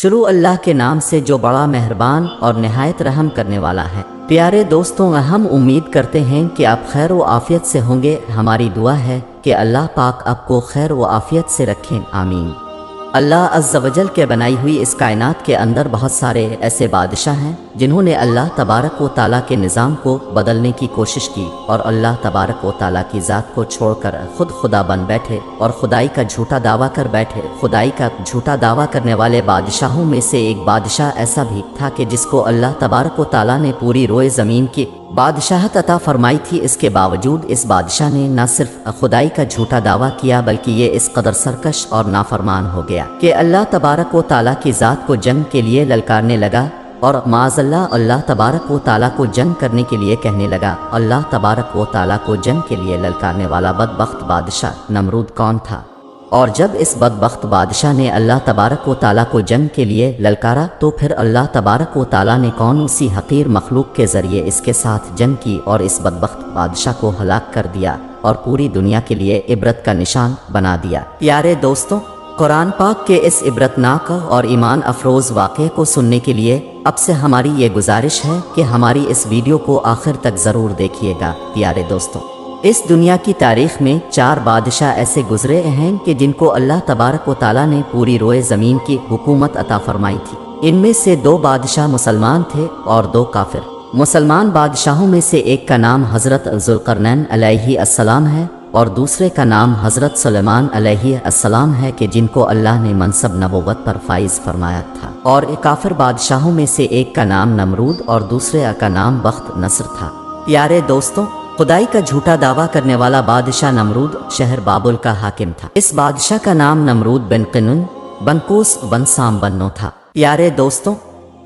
شروع اللہ کے نام سے جو بڑا مہربان اور نہایت رحم کرنے والا ہے۔ پیارے دوستوں، ہم امید کرتے ہیں کہ آپ خیر و عافیت سے ہوں گے۔ ہماری دعا ہے کہ اللہ پاک آپ کو خیر و عافیت سے رکھیں، آمین۔ اللہ عز و جل کے بنائی ہوئی اس کائنات کے اندر بہت سارے ایسے بادشاہ ہیں جنہوں نے اللہ تبارک و تعالیٰ کے نظام کو بدلنے کی کوشش کی اور اللہ تبارک و تعالیٰ کی ذات کو چھوڑ کر خود خدا بن بیٹھے اور خدائی کا جھوٹا دعویٰ کر بیٹھے۔ خدائی کا جھوٹا دعویٰ کرنے والے بادشاہوں میں سے ایک بادشاہ ایسا بھی تھا کہ جس کو اللہ تبارک و تعالیٰ نے پوری روئے زمین کی بادشاہت عطا فرمائی تھی۔ اس کے باوجود اس بادشاہ نے نہ صرف خدائی کا جھوٹا دعویٰ کیا بلکہ یہ اس قدر سرکش اور نافرمان ہو گیا کہ اللہ تبارک و تعالیٰ کی ذات کو جنگ کے لیے للکارنے لگا اور معاذ اللہ تبارک و تعالیٰ کو جنگ کرنے کے لیے کہنے لگا۔ اللہ تبارک و تعالیٰ کو جنگ کے لیے للکارنے والا بدبخت بادشاہ نمرود کون تھا؟ اور جب اس بدبخت بادشاہ نے اللہ تبارک و تعالیٰ کو جنگ کے لیے للکارا تو پھر اللہ تبارک و تعالیٰ نے کون سی حقیر مخلوق کے ذریعے اس کے ساتھ جنگ کی اور اس بدبخت بادشاہ کو ہلاک کر دیا اور پوری دنیا کے لیے عبرت کا نشان بنا دیا۔ پیارے دوستوں، قرآن پاک کے اس عبرتناک اور ایمان افروز واقعے کو سننے کے لیے اب سے ہماری یہ گزارش ہے کہ ہماری اس ویڈیو کو آخر تک ضرور دیکھیے گا۔ پیارے دوستوں، اس دنیا کی تاریخ میں 4 بادشاہ ایسے گزرے ہیں کہ جن کو اللہ تبارک و تعالیٰ نے پوری روئے زمین کی حکومت عطا فرمائی تھی۔ ان میں سے 2 بادشاہ مسلمان تھے اور 2 کافر۔ مسلمان بادشاہوں میں سے ایک کا نام حضرت ذوالقرنین علیہ السلام ہے اور دوسرے کا نام حضرت سلیمان علیہ السلام ہے کہ جن کو اللہ نے منصب نبوت پر فائز فرمایا تھا۔ اور کافر بادشاہوں میں سے ایک کا نام نمرود اور دوسرے کا نام بخت نصر تھا۔ پیارے دوستوں، خدائی کا جھوٹا دعویٰ کرنے والا بادشاہ نمرود شہر بابل کا حاکم تھا۔ اس بادشاہ کا نام نمرود بن قنون بن کوس بن سام بن نو تھا۔ پیارے دوستوں،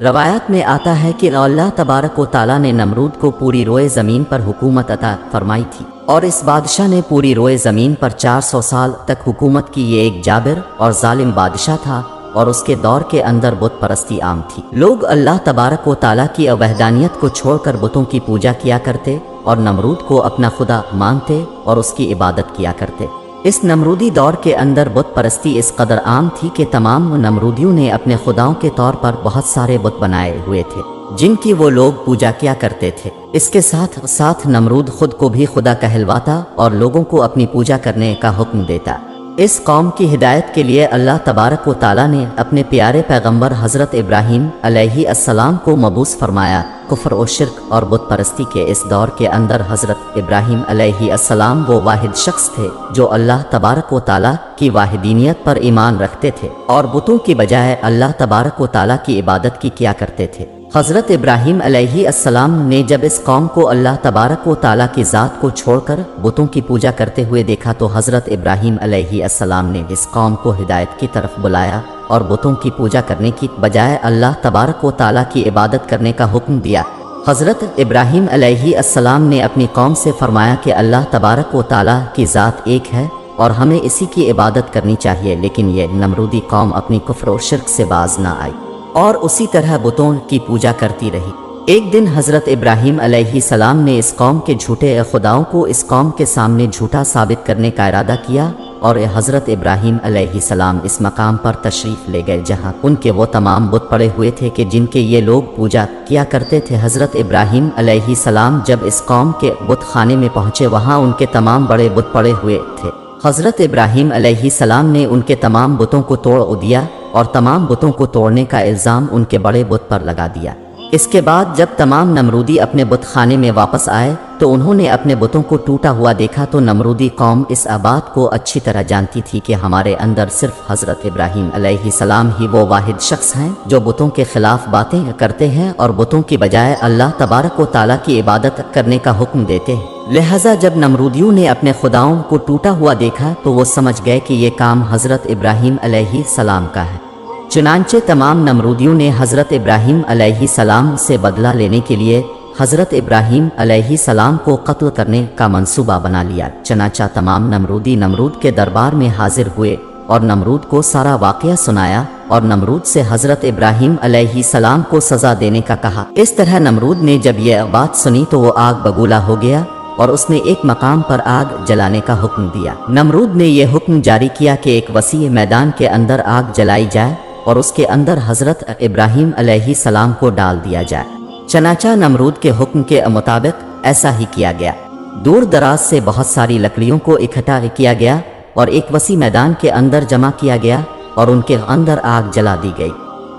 روایات میں آتا ہے کہ اللہ تبارک و تعالیٰ نے نمرود کو پوری روئے زمین پر حکومت عطا فرمائی تھی اور اس بادشاہ نے پوری روئے زمین پر 400 سال تک حکومت کی۔ یہ ایک جابر اور ظالم بادشاہ تھا اور اس کے دور کے اندر بت پرستی عام تھی۔ لوگ اللہ تبارک و تعالیٰ کی وحدانیت کو چھوڑ کر بتوں کی پوجا کیا کرتے اور نمرود کو اپنا خدا مانتے اور اس کی عبادت کیا کرتے۔ اس نمرودی دور کے اندر بت پرستی اس قدر عام تھی کہ تمام نمرودیوں نے اپنے خداؤں کے طور پر بہت سارے بت بنائے ہوئے تھے جن کی وہ لوگ پوجا کیا کرتے تھے۔ اس کے ساتھ ساتھ نمرود خود کو بھی خدا کہلواتا اور لوگوں کو اپنی پوجا کرنے کا حکم دیتا۔ اس قوم کی ہدایت کے لیے اللہ تبارک و تعالیٰ نے اپنے پیارے پیغمبر حضرت ابراہیم علیہ السلام کو مبعوث فرمایا۔ کفر و شرک اور بت پرستی کے اس دور کے اندر حضرت ابراہیم علیہ السلام وہ واحد شخص تھے جو اللہ تبارک و تعالیٰ کی واحدینیت پر ایمان رکھتے تھے اور بتوں کی بجائے اللہ تبارک و تعالیٰ کی عبادت کیا کرتے تھے۔ حضرت ابراہیم علیہ السلام نے جب اس قوم کو اللہ تبارک و تعالیٰ کی ذات کو چھوڑ کر بتوں کی پوجا کرتے ہوئے دیکھا تو حضرت ابراہیم علیہ السلام نے اس قوم کو ہدایت کی طرف بلایا اور بتوں کی پوجا کرنے کی بجائے اللہ تبارک و تعالیٰ کی عبادت کرنے کا حکم دیا۔ حضرت ابراہیم علیہ السلام نے اپنی قوم سے فرمایا کہ اللہ تبارک و تعالیٰ کی ذات ایک ہے اور ہمیں اسی کی عبادت کرنی چاہیے، لیکن یہ نمرودی قوم اپنی کفر و شرک سے باز نہ آئی اور اسی طرح بتوں کی پوجا کرتی رہی۔ ایک دن حضرت ابراہیم علیہ السلام نے اس قوم کے جھوٹے خداؤں کو اس قوم کے سامنے جھوٹا ثابت کرنے کا ارادہ کیا اور حضرت ابراہیم علیہ السلام اس مقام پر تشریف لے گئے جہاں ان کے وہ تمام بت پڑے ہوئے تھے کہ جن کے یہ لوگ پوجا کیا کرتے تھے۔ حضرت ابراہیم علیہ السلام جب اس قوم کے بت خانے میں پہنچے وہاں ان کے تمام بڑے بت پڑے ہوئے تھے۔ حضرت ابراہیم علیہ السلام نے ان کے تمام بتوں کو توڑ دیا اور تمام بتوں کو توڑنے کا الزام ان کے بڑے بت پر لگا دیا۔ اس کے بعد جب تمام نمرودی اپنے بت خانے میں واپس آئے تو انہوں نے اپنے بتوں کو ٹوٹا ہوا دیکھا تو نمرودی قوم اس بات کو اچھی طرح جانتی تھی کہ ہمارے اندر صرف حضرت ابراہیم علیہ السلام ہی وہ واحد شخص ہیں جو بتوں کے خلاف باتیں کرتے ہیں اور بتوں کی بجائے اللہ تبارک و تعالیٰ کی عبادت کرنے کا حکم دیتے ہیں۔ لہٰذا جب نمرودیوں نے اپنے خداؤں کو ٹوٹا ہوا دیکھا تو وہ سمجھ گئے کہ یہ کام حضرت ابراہیم علیہ السلام کا ہے۔ چنانچہ تمام نمرودیوں نے حضرت ابراہیم علیہ السلام سے بدلہ لینے کے لیے حضرت ابراہیم علیہ السلام کو قتل کرنے کا منصوبہ بنا لیا۔ چنانچہ تمام نمرودی نمرود کے دربار میں حاضر ہوئے اور نمرود کو سارا واقعہ سنایا اور نمرود سے حضرت ابراہیم علیہ السلام کو سزا دینے کا کہا۔ اس طرح نمرود نے جب یہ بات سنی تو وہ آگ بگولا ہو گیا اور اس نے ایک مقام پر آگ جلانے کا حکم دیا۔ نمرود نے یہ حکم جاری کیا کہ ایک وسیع میدان کے اندر آگ جلائی جائے اور اس کے اندر حضرت ابراہیم علیہ السلام کو ڈال دیا جائے۔ چنانچہ نمرود کے حکم کے مطابق ایسا ہی کیا گیا۔ دور دراز سے بہت ساری لکڑیوں کو اکٹھا کیا گیا اور ایک وسیع میدان کے اندر جمع کیا گیا اور ان کے اندر آگ جلا دی گئی۔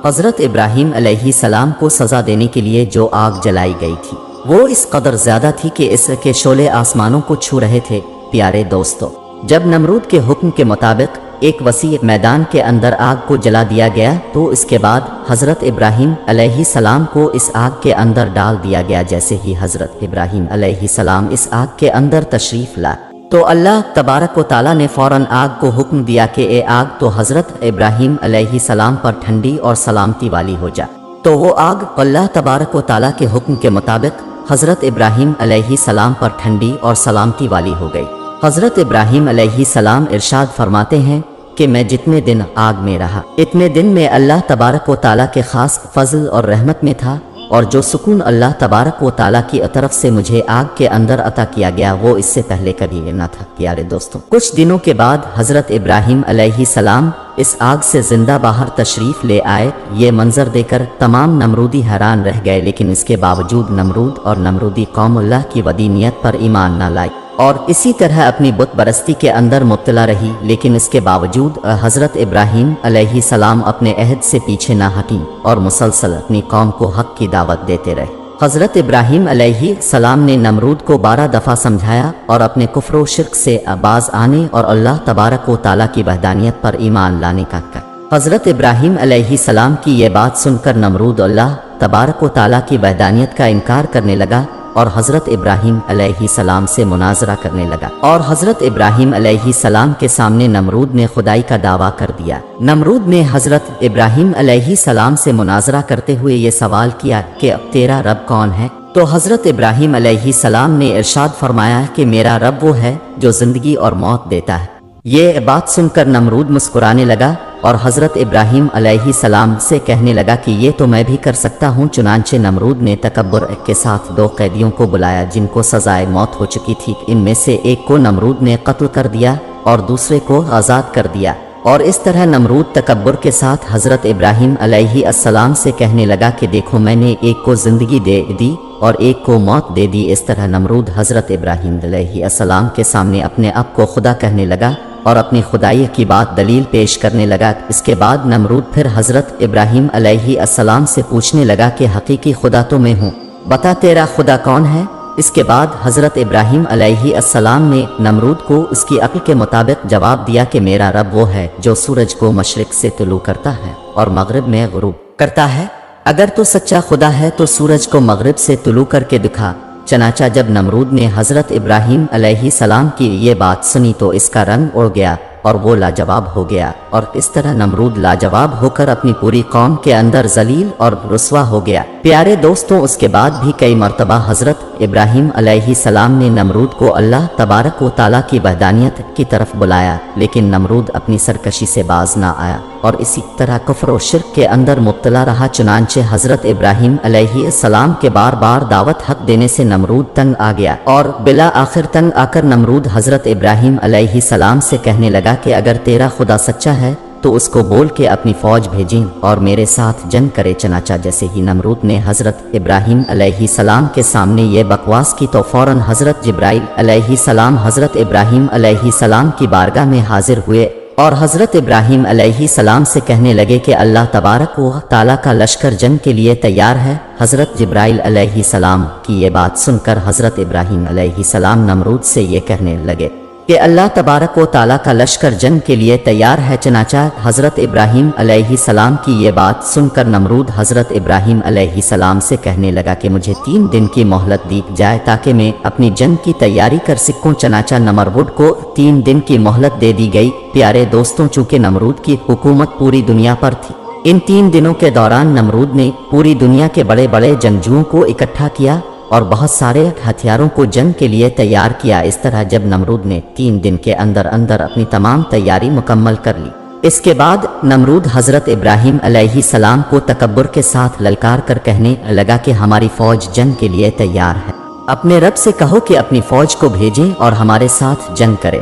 حضرت ابراہیم علیہ السلام کو سزا دینے کے لیے جو آگ جلائی گئی تھی وہ اس قدر زیادہ تھی کہ اس کے شعلے آسمانوں کو چھو رہے تھے۔ پیارے دوستو، جب نمرود کے حکم کے مطابق ایک وسیع میدان کے اندر آگ کو جلا دیا گیا تو اس کے بعد حضرت ابراہیم علیہ السلام کو اس آگ کے اندر ڈال دیا گیا۔ جیسے ہی حضرت ابراہیم علیہ السلام اس آگ کے اندر تشریف لائے تو اللہ تبارک و تعالیٰ نے فوراً آگ کو حکم دیا کہ اے آگ تو حضرت ابراہیم علیہ السلام پر ٹھنڈی اور سلامتی والی ہو جا۔ تو وہ آگ اللہ تبارک و تعالیٰ کے حکم کے مطابق حضرت ابراہیم علیہ السلام پر ٹھنڈی اور سلامتی والی ہو گئی۔ حضرت ابراہیم علیہ السلام ارشاد فرماتے ہیں کہ میں جتنے دن آگ میں رہا اتنے دن میں اللہ تبارک و تعالیٰ کے خاص فضل اور رحمت میں تھا، اور جو سکون اللہ تبارک و تعالیٰ کی طرف سے مجھے آگ کے اندر عطا کیا گیا وہ اس سے پہلے کبھی نہ تھا۔ پیارے دوستوں، کچھ دنوں کے بعد حضرت ابراہیم علیہ السلام اس آگ سے زندہ باہر تشریف لے آئے۔ یہ منظر دے کر تمام نمرودی حیران رہ گئے، لیکن اس کے باوجود نمرود اور نمرودی قوم اللہ کی ودینیت پر ایمان نہ لائی اور اسی طرح اپنی بت پرستی کے اندر مبتلا رہی۔ لیکن اس کے باوجود حضرت ابراہیم علیہ السلام اپنے عہد سے پیچھے نہ ہٹیں اور مسلسل اپنی قوم کو حق کی دعوت دیتے رہے۔ حضرت ابراہیم علیہ السلام نے نمرود کو 12 دفعہ سمجھایا اور اپنے کفر و شرک سے باز آنے اور اللہ تبارک و تعالیٰ کی وحدانیت پر ایمان لانے کا کہا۔ حضرت ابراہیم علیہ السلام کی یہ بات سن کر نمرود اللہ تبارک و تعالیٰ کی وحدانیت کا انکار کرنے لگا اور حضرت ابراہیم علیہ السلام سے مناظرہ کرنے لگا، اور حضرت ابراہیم علیہ السلام کے سامنے نمرود نے خدائی کا دعویٰ کر دیا۔ نمرود نے حضرت ابراہیم علیہ السلام سے مناظرہ کرتے ہوئے یہ سوال کیا کہ اب تیرا رب کون ہے؟ تو حضرت ابراہیم علیہ السلام نے ارشاد فرمایا کہ میرا رب وہ ہے جو زندگی اور موت دیتا ہے۔ یہ بات سن کر نمرود مسکرانے لگا اور حضرت ابراہیم علیہ السلام سے کہنے لگا کہ یہ تو میں بھی کر سکتا ہوں۔ چنانچہ نمرود نے تکبر کے ساتھ 2 قیدیوں کو بلایا جن کو سزائے موت ہو چکی تھی۔ ان میں سے ایک کو نمرود نے قتل کر دیا اور دوسرے کو آزاد کر دیا، اور اس طرح نمرود تکبر کے ساتھ حضرت ابراہیم علیہ السلام سے کہنے لگا کہ دیکھو میں نے ایک کو زندگی دے دی اور ایک کو موت دے دی۔ اس طرح نمرود حضرت ابراہیم علیہ السلام کے سامنے اپنے آپ کو خدا کہنے لگا اور اپنی خدائی کی بات دلیل پیش کرنے لگا۔ اس کے بعد نمرود پھر حضرت ابراہیم علیہ السلام سے پوچھنے لگا کہ حقیقی خدا تو میں ہوں، بتا تیرا خدا کون ہے؟ اس کے بعد حضرت ابراہیم علیہ السلام نے نمرود کو اس کی عقل کے مطابق جواب دیا کہ میرا رب وہ ہے جو سورج کو مشرق سے طلوع کرتا ہے اور مغرب میں غروب کرتا ہے۔ اگر تو سچا خدا ہے تو سورج کو مغرب سے طلوع کر کے دکھا۔ چنانچہ جب نمرود نے حضرت ابراہیم علیہ السلام کی یہ بات سنی تو اس کا رنگ اڑ گیا اور وہ لاجواب ہو گیا، اور اس طرح نمرود لاجواب ہو کر اپنی پوری قوم کے اندر ذلیل اور رسوا ہو گیا۔ پیارے دوستوں، اس کے بعد بھی کئی مرتبہ حضرت ابراہیم علیہ السلام نے نمرود کو اللہ تبارک و تعالیٰ کی وحدانیت کی طرف بلایا، لیکن نمرود اپنی سرکشی سے باز نہ آیا اور اسی طرح کفر و شرک کے اندر مبتلا رہا۔ چنانچہ حضرت ابراہیم علیہ السلام کے بار بار دعوت حق دینے سے نمرود تنگ آ گیا، اور بلا آخر تنگ آ کر نمرود حضرت ابراہیم علیہ السلام سے کہنے لگا کہ اگر تیرا خدا سچا ہے تو اس کو بول کے اپنی فوج بھیجیں اور میرے ساتھ جنگ کرے۔ چنانچہ جیسے ہی نمرود نے حضرت ابراہیم علیہ السلام کے سامنے یہ بکواس کی تو فوراً حضرت جبرائیل علیہ السلام حضرت ابراہیم علیہ السلام کی بارگاہ میں حاضر ہوئے اور حضرت ابراہیم علیہ السلام سے کہنے لگے کہ اللہ تبارک و تعالیٰ کا لشکر جنگ کے لیے تیار ہے۔ حضرت جبرائیل علیہ السلام کی یہ بات سن کر حضرت ابراہیم علیہ السلام نمرود سے یہ کہنے لگے کہ اللہ تبارک و تعالیٰ کا لشکر جنگ کے لیے تیار ہے۔ چنانچہ حضرت ابراہیم علیہ السلام کی یہ بات سن کر نمرود حضرت ابراہیم علیہ السلام سے کہنے لگا کہ مجھے 3 دن کی مہلت دی جائے تاکہ میں اپنی جنگ کی تیاری کر سکوں۔ چنانچہ نمرود کو 3 دن کی مہلت دے دی گئی۔ پیارے دوستوں، چونکہ نمرود کی حکومت پوری دنیا پر تھی، ان 3 دنوں کے دوران نمرود نے پوری دنیا کے بڑے بڑے جنگجوؤں کو اکٹھا کیا اور بہت سارے ہتھیاروں کو جنگ کے لیے تیار کیا۔ اس طرح جب نمرود نے 3 دن کے اندر اپنی تمام تیاری مکمل کر لی، اس کے بعد نمرود حضرت ابراہیم علیہ السلام کو تکبر کے ساتھ للکار کر کہنے لگا کہ ہماری فوج جنگ کے لیے تیار ہے، اپنے رب سے کہو کہ اپنی فوج کو بھیجیں اور ہمارے ساتھ جنگ کرے۔